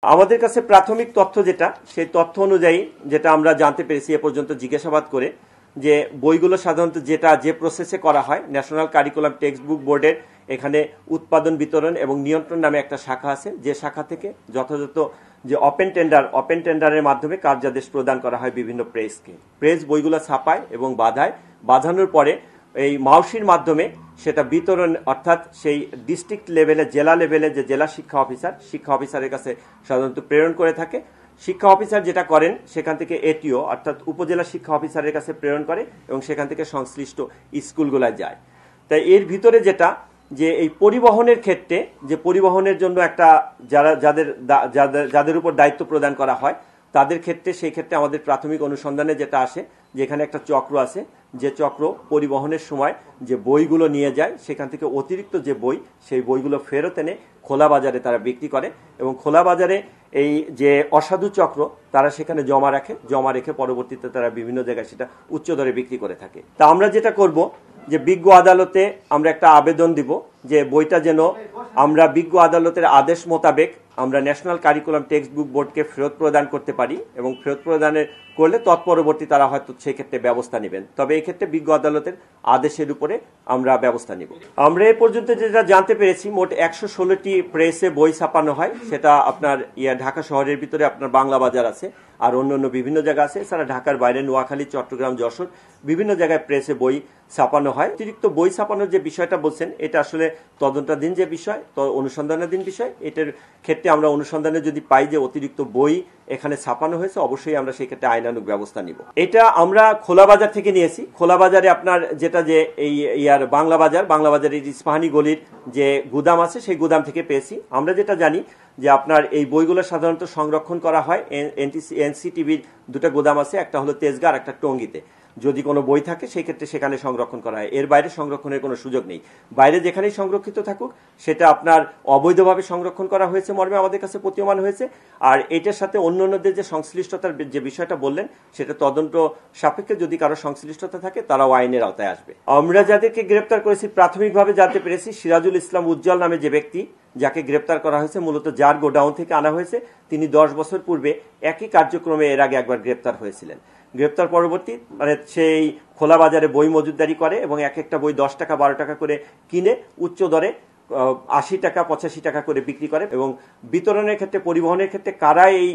আমাদের কাছে প্রাথমিক তথ্য যেটা, সেই তথ্য অনুযায়ী যেটা আমরা জানতে পেরেছি এ পর্যন্ত জিজ্ঞাসাবাদ করে, যে বইগুলো সাধারণত যে প্রসেসে করা হয়, ন্যাশনাল কারিকুলাম টেক্সট বুক বোর্ডের এখানে উৎপাদন, বিতরণ এবং নিয়ন্ত্রণ নামে একটা শাখা আছে, যে শাখা থেকে যথাযথ যে ওপেন টেন্ডারের মাধ্যমে কার্যাদেশ প্রদান করা হয় বিভিন্ন প্রেসকে। প্রেস বইগুলো ছাপায় এবং বাঁধানোর পরে এই মাউসির মাধ্যমে সেটা বিতরণ, অর্থাৎ সেই ডিস্ট্রিক্ট লেভেলে, জেলা লেভেলে যে জেলা শিক্ষা অফিসারের কাছে সাধারণত প্রেরণ করে থাকে। শিক্ষা অফিসার যেটা করেন, সেখান থেকে এটিও অর্থাৎ উপজেলা শিক্ষা অফিসারের কাছে প্রেরণ করে এবং সেখান থেকে সংশ্লিষ্ট স্কুলগুলোয় যায়। তাই এর ভিতরে যেটা, যে এই পরিবহনের ক্ষেত্রে, যে পরিবহনের জন্য একটা যাদের উপর দায়িত্ব প্রদান করা হয় তাদের ক্ষেত্রে, সেই ক্ষেত্রে আমাদের প্রাথমিক অনুসন্ধানে যেটা আসে, যে এখানে একটা চক্র আছে, যে চক্র পরিবহনের সময় যে বইগুলো নিয়ে যায়, সেখান থেকে অতিরিক্ত যে বই, সেই বইগুলো ফেরত এনে খোলা বাজারে তারা বিক্রি করে এবং খোলা বাজারে এই যে অসাধু চক্র, তারা সেখানে জমা রেখে পরবর্তীতে তারা বিভিন্ন জায়গায় সেটা উচ্চ দরে বিক্রি করে থাকে। তা আমরা যেটা করব, যে বিজ্ঞ আদালতে আমরা একটা আবেদন দিব যে বইটা যেন আমরা বিজ্ঞ আদালতের আদেশ মোতাবেক আমরা ন্যাশনাল কারিকুলাম টেক্সট বুক বোর্ডকে ফেরত প্রদান করতে পারি, এবং ফেরত প্রদানের করলে তৎপরবর্তী তারা হয়তো সেই ক্ষেত্রে ব্যবস্থা নেবেন। তবে এই ক্ষেত্রে বিজ্ঞ আদালতের আদেশের উপরে আমরা ব্যবস্থা নিব। আমরা এ পর্যন্ত যেটা জানতে পেরেছি, মোট 116টি প্রেসে বই ছাপানো হয়। সেটা আপনার ঢাকা শহরের ভিতরে আপনার বাংলা বাজার আছে, আর অন্য বিভিন্ন জায়গা আছে। এছাড়া ঢাকার বাইরে নোয়াখালী, চট্টগ্রাম, যশোর বিভিন্ন জায়গায় প্রেসে বই ছাপানো হয়। অতিরিক্ত বই ছাপানোর যে বিষয়টা বলছেন, এটা আসলে তদন্তাধীন যে বিষয়, অনুসন্ধানাধীন বিষয়। এটার ক্ষেত্রে আমরা অনুসন্ধানে যদি পাই যে অতিরিক্ত বই এখানে ছাপানো হয়েছে, অবশ্যই আমরা সেই ক্ষেত্রে আইনানুগ ব্যবস্থা নিব। এটা আমরা খোলা বাজার থেকে নিয়েছি। খোলা বাজারে আপনার যেটা, যে এই বাংলা বাজারের ইস্পাহানি গলির যে গুদাম আছে, সেই গুদাম থেকে পেয়েছি। আমরা যেটা জানি যে আপনার এই বইগুলো সাধারণত সংরক্ষণ করা হয় এনসিটিভির দুটো গোদাম আছে, একটা হলো তেজগাঁ আর একটা টঙ্গীতে। যদি কোনো বই থাকে সেই ক্ষেত্রে সেখানে সংরক্ষণ করা হয়, এর বাইরে সংরক্ষণের কোনো সুযোগ নেই। বাইরে যেখানেই সংরক্ষিত থাকুক, সেটা আপনার অবৈধভাবে সংরক্ষণ করা হয়েছে মর্মে আমাদের কাছে প্রতীয়মান হয়েছে। আর এটার সাথে অন্যান্যদের যে সংশ্লিষ্টতার যে বিষয়টা বললেন, সেটা তদন্ত সাপেক্ষে যদি কারো সংশ্লিষ্টতা থাকে, তারাও আইনের আওতায় আসবে। আমরা যাদেরকে গ্রেপ্তার করেছি, প্রাথমিকভাবে জানতে পেরেছি সিরাজুল ইসলাম উজ্জ্বল নামে যে ব্যক্তি, যাকে গ্রেপ্তার করা হয়েছে, মূলত যার গোডাউন থেকে আনা হয়েছে, তিনি 10 বছর পূর্বে একই কার্যক্রমে এর আগে একবার গ্রেপ্তার হয়েছিলেন। গ্রেপ্তার পরবর্তী সেই খোলা বাজারে বই মজুতদারি করে এবং এক একটা বই 10 টাকা 12 টাকা করে কিনে উচ্চ দরে 80 টাকা 85 টাকা করে বিক্রি করে। এবং বিতরণের ক্ষেত্রে, পরিবহনের ক্ষেত্রে কারা এই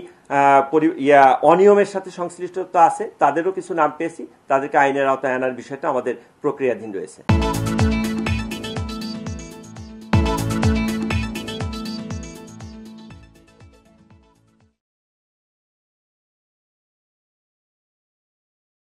অনিয়মের সাথে সংশ্লিষ্টতা আছে, তাদেরও কিছু নাম পেয়েছি। তাদেরকে আইনের আওতায় আনার বিষয়টা আমাদের প্রক্রিয়াধীন রয়েছে।